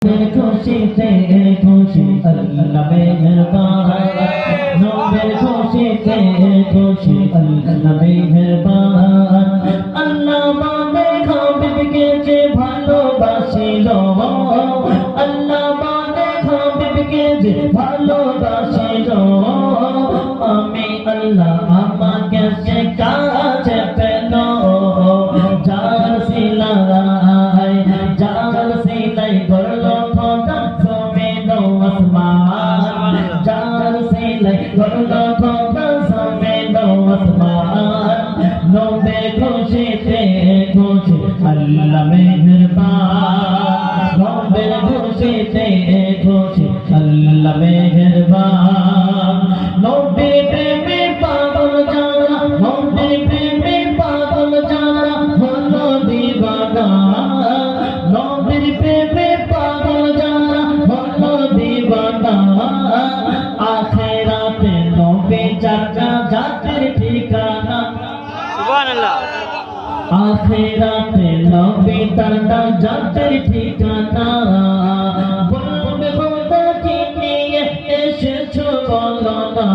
খুশিতে খুশি আল্লাহ মেহেরবান নবীর খুশিতে খুশি আল্লাহ মেহেরবান আল্লাহ মানে হাবিবকে যে ভালোবাসিল আল্লাহ মানে হাবিবকে যে ভালোবাসিল আমি আল্লাহ আমাকে সে কাছে পেল যার সিলাই যার সিলাই করলো খোদা জমিন ও আসমান যার সিলাই করলো খোদা জমিন ও আসমান নবে খুশিতে খুশি আল্লাহ মেহেরবান নবে খুশিতে খুশি আল্লাহ মেহেরবান নবে প্রেমে পাগল যারা নবে প্রেমে পাগল যারা হলো দিবানা নবীর প্রেমে পাগল যারা হলো দিবানা আখিরাতে নবী চাচা জাতির ঠিকানা সুবহানাল্লাহ আখিরাতে নবী চাচা জাতির ঠিকানা বলবে খোদা কি নিয়ে এসেছো বলো না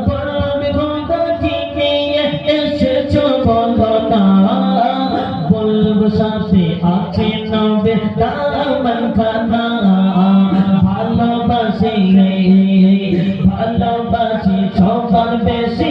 বলবে খোদা কি নিয়ে এসেছো বলো না বলবো সাথে আছে নবে দামন খানা ভালোবাসি ভালোবাসি সবার বেশি